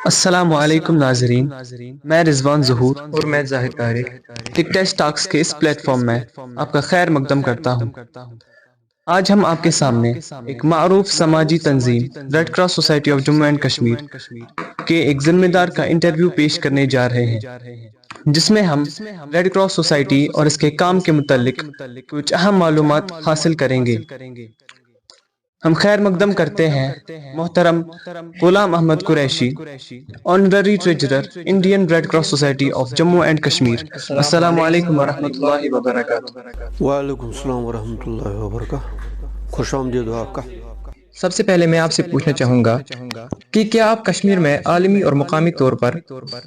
السلام علیکم ناظرین، میں رضوان ظہور اور میں زاہد طارق۔ ٹک ٹیسٹ ٹاکس کے اس پلیٹ فارم میں آپ کا خیر مقدم کرتا ہوں۔ آج ہم آپ کے سامنے ایک معروف سماجی تنظیم red cross society of Jammu and Kashmir کے ایک ذمہ دار کا انٹرویو پیش کرنے جا رہے ہیں، جس میں ہم ریڈ کراس سوسائٹی اور اس کے کام کے متعلق کچھ اہم معلومات حاصل کریں گے۔ ہم خیر مقدم کرتے ہیں محترم Ghulam Ahmad Qureshi, honorary treasurer Indian red cross society of Jammu and Kashmir. السلام علیکم ورحمۃ اللہ وبرکاتہ۔ وعلیکم السلام ورحمۃ اللہ وبرکاتہ۔ خوش آمدید ہو آپ کا۔ سب سے پہلے میں آپ سے پوچھنا چاہوں گا کہ کیا آپ کشمیر میں عالمی اور مقامی طور پر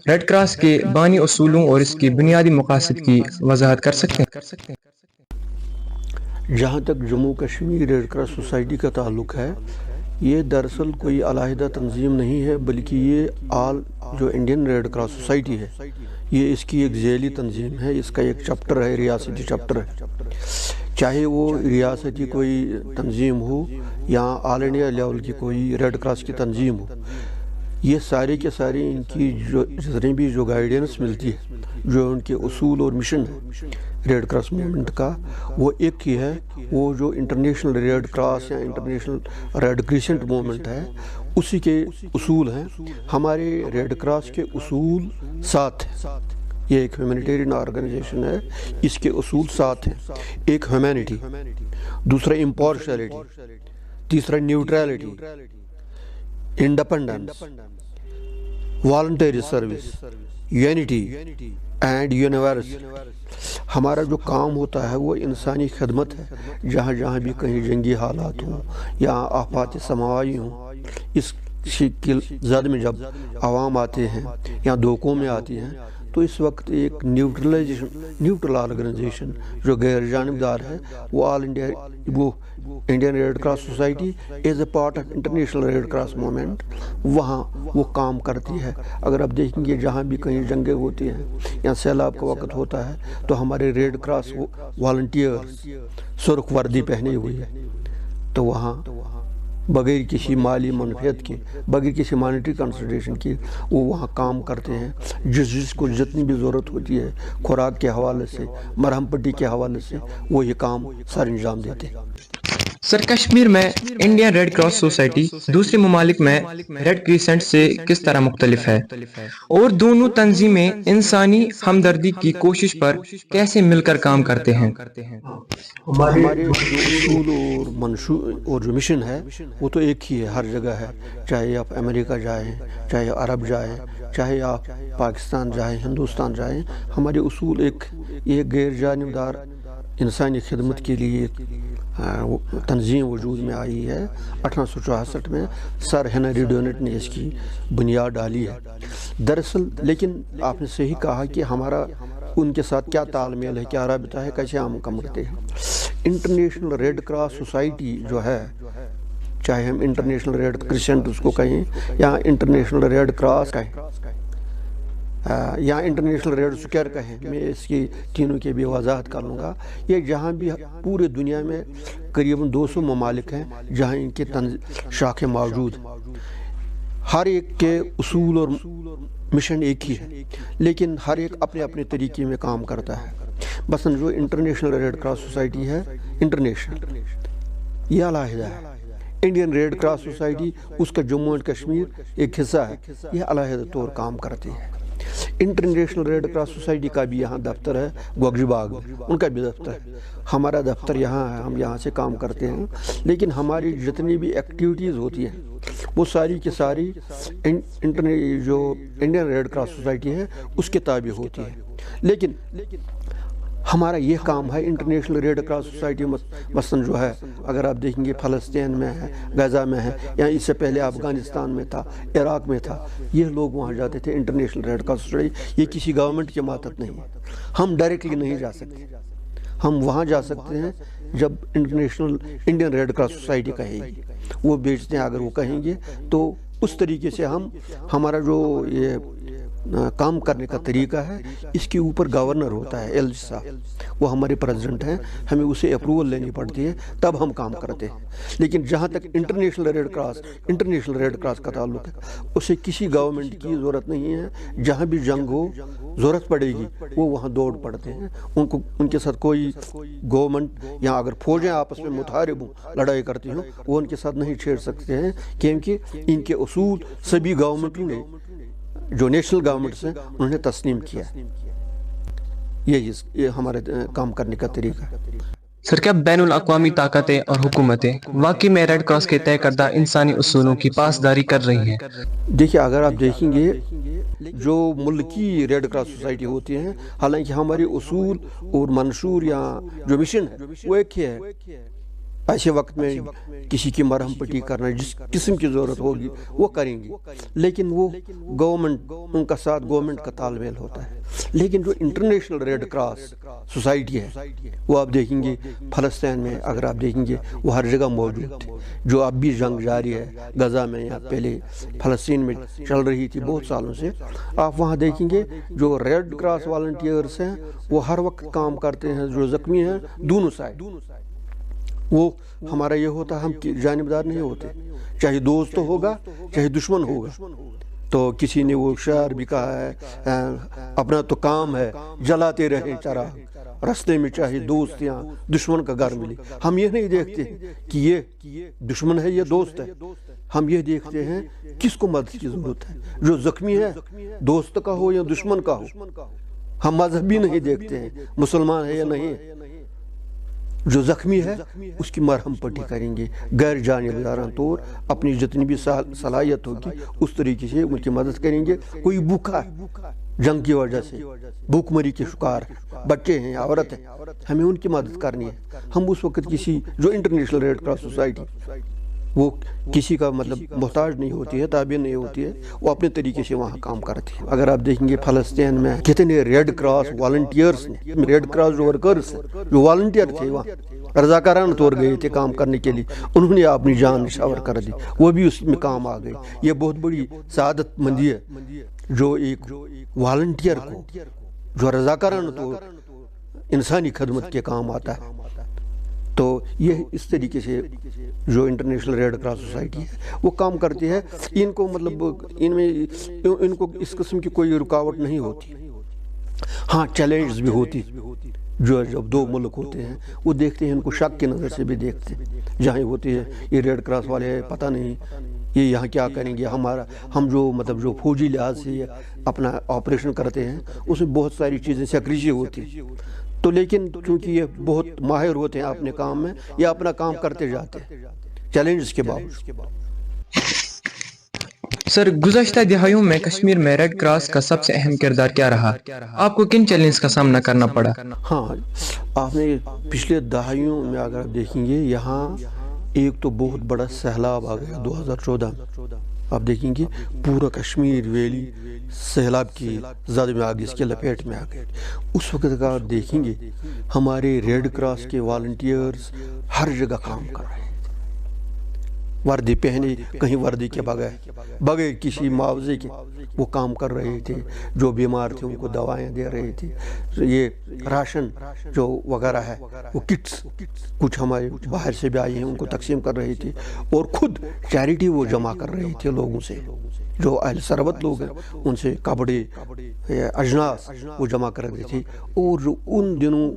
ریڈ کراس کے بانی اصولوں اور اس کی بنیادی مقاصد کی وضاحت کر سکتے ہیں؟ جہاں تک Jammu Kashmir red cross society کا تعلق ہے، یہ دراصل کوئی علیحدہ تنظیم نہیں ہے، بلکہ یہ جو انڈین ریڈ کراس سوسائٹی ہے، یہ اس کی ایک ذیلی تنظیم ہے۔ اس کا ایک چپٹر ہے، ریاستی چپٹر ہے۔ چاہے وہ ریاستی کوئی تنظیم ہو یا آل انڈیا لیول کی کوئی ریڈ کراس کی تنظیم ہو، یہ سارے کے سارے ان کی جتنی بھی جو گائیڈنس ملتی ہے، جو ان کے اصول اور مشن ہے ریڈ کراس موومنٹ کا، وہ ایک ہی ہے۔ وہ جو انٹرنیشنل ریڈ کراس یا انٹرنیشنل ریڈ کریسنٹ موومنٹ ہے، اسی کے اصول ہیں۔ ہمارے ریڈ کراس کے اصول 7 ہیں۔ یہ ایک ہیومینیٹیرین آرگنائزیشن ہے، اس کے اصول 7 ہیں۔ ایک ہیومینٹی، دوسرا امپارشلٹی، تیسرا neutrality, independence, voluntary service, unity and universal. ہمارا جو کام ہوتا ہے وہ انسانی خدمت ہے۔ جہاں جہاں بھی کہیں جنگی حالات ہوں یا آفات سماوی ہوں، اس کی زد میں جب عوام آتے ہیں یا دھوکوں میں آتی ہیں، تو اس وقت ایک نیوٹرل آرگنائزیشن جو غیر جانبدار ہے، وہ Indian red cross society as a part of international red cross movement وہاں وہ کام کرتی ہے۔ اگر آپ دیکھیں گے جہاں بھی کہیں جنگیں ہوتی ہیں یا سیلاب کا وقت ہوتا ہے، تو ہمارے ریڈ کراس والنٹیئر سرخ وردی پہنے ہوئی ہے، تو وہاں بغیر کسی مالی منفعت کے، بغیر کسی مانیٹری کنسیڈریشن کے، وہ وہاں کام کرتے ہیں۔ جس کو جتنی بھی ضرورت ہوتی ہے، خوراک کے حوالے سے، مرہم پٹی کے حوالے سے، وہ یہ کام سر انجام دیتے ہیں۔ سر، کشمیر میں انڈین ریڈ کراس سوسائٹی دوسرے ممالک میں ریڈ کریسنٹ سے کس طرح مختلف ہے، اور دونوں تنظیمیں انسانی ہمدردی کی کوشش پر کیسے مل کر کام کرتے ہیں؟ ہمارے جو اصول اور اور جو مشن ہے، وہ تو ایک ہی ہے، ہر جگہ ہے۔ چاہے آپ امریکہ جائیں، چاہے عرب جائیں، چاہے آپ پاکستان جائیں، ہندوستان جائیں، ہمارے اصول ایک غیر جانبدار انسانی خدمت کے لیے تنظیم وجود میں آئی ہے۔ 1864 میں سر ہنری ڈونٹ نے اس کی بنیاد ڈالی ہے۔ دراصل لیکن آپ نے صحیح کہا کہ ہمارا ان کے ساتھ کیا تال میل ہے، کیا رابطہ ہے، کیسے ہم کام کرتے ہیں۔ انٹرنیشنل ریڈ کراس سوسائٹی جو ہے، چاہے ہم انٹرنیشنل ریڈ کریسنٹ اس کو کہیں یا انٹرنیشنل ریڈ کراس کہیں یا انٹرنیشنل ریڈ اسکوائر کہیں، میں اس کی تینوں کی بھی وضاحت کر لوں گا۔ یہ جہاں بھی پورے دنیا میں قریباً 200 ممالک ہیں جہاں ان کے شاخیں موجود ہیں۔ ہر ایک کے اصول اور مشن ایک ہی ہے، لیکن ہر ایک اپنے اپنے طریقے میں کام کرتا ہے۔ مثلاً جو انٹرنیشنل ریڈ کراس سوسائٹی ہے، انٹرنیشنل، یہ علیحدہ ہے۔ انڈین ریڈ کراس سوسائٹی، اس کا جموں اینڈ کشمیر ایک حصہ ہے، یہ علیحدہ طور کام کرتی ہے۔ انٹرنیشنل ریڈ کراس سوسائٹی کا بھی یہاں دفتر ہے، گوگجی باغ میں، ان کا بھی دفتر ہے۔ ہمارا دفتر یہاں ہے، ہم یہاں سے کام کرتے ہیں، لیکن ہماری جتنی بھی ایکٹیویٹیز ہوتی ہیں وہ ساری کی ساری جو انڈین ریڈ کراس سوسائٹی ہے اس کے تابع ہوتی ہے۔ لیکن ہمارا یہ کام ہے انٹرنیشنل ریڈ کراس سوسائٹی مثلاً جو ہے، اگر آپ دیکھیں گے فلسطین میں ہے، غزہ میں ہے، یا اس سے پہلے افغانستان میں تھا، عراق میں تھا، یہ لوگ وہاں جاتے تھے۔ انٹرنیشنل ریڈ کراس سوسائٹی یہ کسی گورنمنٹ کے ماتحت نہیں ہے، ہم ڈائریکٹلی نہیں جا سکتے۔ ہم وہاں جا سکتے ہیں جب انڈین ریڈ کراس سوسائٹی کہے گی، وہ بیچتے ہیں، اگر وہ کہیں گے تو اس طریقے سے ہمارا جو یہ کام کرنے کا طریقہ ہے، اس کے اوپر گورنر ہوتا ہے ایل جی صاحب، وہ ہمارے پریزیڈنٹ ہیں، ہمیں اسے اپروول لینی پڑتی ہے تب ہم کام کرتے ہیں۔ لیکن جہاں تک انٹرنیشنل ریڈ کراس کا تعلق ہے، اسے کسی گورنمنٹ کی ضرورت نہیں ہے، جہاں بھی جنگ ہو ضرورت پڑے گی وہ وہاں دوڑ پڑتے ہیں، ان کے ساتھ کوئی گورنمنٹ یا اگر فوجیں آپس میں متحارب ہوں، لڑائی کرتی ہوں، وہ ان کے ساتھ نہیں چھیڑ سکتے ہیں، کیونکہ ان کے اصول سبھی گورنمنٹوں نے جو نیشنل گورنمنٹس ہیں انہوں نے تسلیم کیا ہے۔ یہ ہمارے کام کرنے کا طریقہ ہے۔ سر، کیا بین الاقوامی طاقتیں اور حکومتیں واقعی میں ریڈ کراس کے طے کردہ انسانی اصولوں کی پاسداری کر رہی ہیں؟ دیکھیے، اگر آپ دیکھیں گے جو ملکی ریڈ کراس سوسائٹی ہوتی ہیں، حالانکہ ہمارے اصول اور منشور یا جو مشن ہے وہ ایک ہی ہے۔ ایسے وقت میں کسی کی مرہم پٹی کرنا، جس قسم کی ضرورت ہوگی وہ کریں گی، لیکن وہ گورنمنٹ، ان کا ساتھ گورنمنٹ کا تال میل ہوتا ہے۔ لیکن جو انٹرنیشنل ریڈ کراس سوسائٹی ہے وہ آپ دیکھیں گے فلسطین میں، اگر آپ دیکھیں گے وہ ہر جگہ موجود ہے، جو اب بھی جنگ جاری ہے غزہ میں یا پہلے فلسطین میں چل رہی تھی بہت سالوں سے، آپ وہاں دیکھیں گے جو ریڈ کراس والنٹیئرس ہیں وہ ہر وقت کام کرتے ہیں، جو زخمی ہیں دونوں سائڈ۔ وہ ہمارا یہ ہوتا ہے، ہم جانبدار نہیں ہوتے، چاہے دوست ہوگا چاہے دشمن ہوگا۔ تو کسی نے وہ شعر بھی کہا ہے، اپنا تو کام ہے جلاتے رہے چراغ، رستے میں چاہے دوست یا دشمن کا گھر ملے۔ ہم یہ نہیں دیکھتے کہ یہ دشمن ہے یا دوست ہے، ہم یہ دیکھتے ہیں کس کو مدد کی ضرورت ہے، جو زخمی ہے دوست کا ہو یا دشمن کا ہو۔ ہم مذہب بھی نہیں دیکھتے ہیں مسلمان ہے یا نہیں، جو زخمی ہے اس کی مرہم پٹی کریں گے، غیر جانبدارانہ طور اپنی جتنی بھی صلاحیت ہوگی اس طریقے سے ان کی مدد کریں گے۔ کوئی بھوکا ہے جنگ کی وجہ سے، بھوک مری کے شکار ہے، بچے ہیں، عورت ہے، ہمیں ان کی مدد کرنی ہے۔ ہم اس وقت کسی جو انٹرنیشنل ریڈ کراس سوسائٹی وہ کسی کا مطلب محتاج نہیں ہوتی ہے، تابع نہیں ہوتی ہے، وہ اپنے طریقے سے وہاں کام کرتی ہے۔ اگر آپ دیکھیں گے فلسطین میں کتنے ریڈ کراس والنٹیئرس نے، ریڈ کراس جو ورکرز ہیں، جو والنٹیئر تھے وہاں رضاکارانہ طور گئے تھے کام کرنے کے لیے، انہوں نے اپنی جان نشاور کر دی، وہ بھی اس میں کام آ گئے۔ یہ بہت بڑی سعادت مندی ہے جو ایک والنٹیئر کو جو رضاکارانہ طور انسانی خدمت کے کام آتا ہے۔ تو یہ اس طریقے سے جو انٹرنیشنل ریڈ کراس سوسائٹی ہے وہ کام کرتی ہے۔ ان کو مطلب ان کو اس قسم کی کوئی رکاوٹ نہیں ہوتی۔ ہاں، چیلنجز بھی ہوتی، جو جب دو ملک ہوتے ہیں وہ دیکھتے ہیں، ان کو شک کی نظر سے بھی دیکھتے ہیں، جہاں ہوتی ہے یہ ریڈ کراس والے ہیں، پتہ نہیں یہ یہاں کیا کریں گے، ہم جو مطلب جو فوجی لحاظ سے اپنا آپریشن کرتے ہیں اس میں بہت ساری چیزیں سیکریسی ہوتی ہیں۔ تو لیکن چونکہ یہ بہت ماہر ہوتے ہیں اپنے کام میں، یہ اپنا کام کرتے جاتے ہیں چیلنجز کے باوجود۔ سر، گزشتہ دہائیوں میں کشمیر میں ریڈ کراس کا سب سے اہم کردار کیا رہا؟ آپ کو کن چیلنجز کا سامنا کرنا پڑا؟ ہاں، آپ نے پچھلے دہائیوں میں اگر آپ دیکھیں گے یہاں ایک تو بہت بڑا سیلاب آ گیا 2014 میں۔ آپ دیکھیں گے پورا کشمیر ویلی سیلاب کی زد میں آ گئی، اس کے لپیٹ میں آ گئی۔ اس وقت اگر آپ دیکھیں گے ہمارے ریڈ کراس کے والنٹیئرز ہر جگہ کام کر رہے ہیں، وردی پہنے، کہیں وردی کے بغیر کسی معاوضے کے وہ کام کر رہے تھے، جو بیمار تھے ان کو دوائیں دے رہے تھے، یہ راشن جو وغیرہ ہے وہ کٹس کچھ ہمارے باہر سے بھی آئی ہیں ان کو تقسیم کر رہے تھے، اور خود چیریٹی وہ جمع کر رہے تھے لوگوں سے، جو اہل ثروت لوگ ہیں ان سے کپڑے اجناس وہ جمع کر رہے تھے۔ اور جو ان دنوں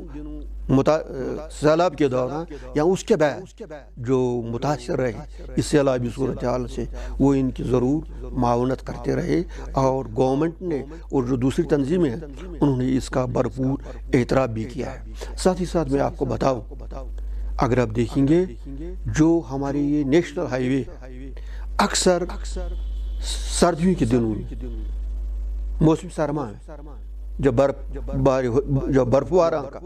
سیلاب کے دوران یا اس کے بعد جو متاثر رہے اس سیلابی صورتحال سے، وہ ان کی ضرور معاونت کرتے رہے، اور گورنمنٹ نے اور جو دوسری تنظیمیں ہیں انہوں نے اس کا بھرپور اعتراف بھی کیا ہے۔ ساتھ ہی ساتھ میں آپ کو بتاؤں، اگر آپ دیکھیں گے جو ہمارے یہ نیشنل ہائی وے اکثر سردیوں کے دنوں میں، موسم سرما میں جب برف بارہ کا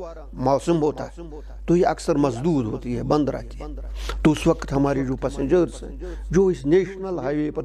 موسم ہوتا ہے تو یہ اکثر مسدود ہوتی ہے، بند رہتی ہے۔ تو اس وقت ہمارے جو پیسنجرز ہیں جو اس نیشنل ہائی وے پر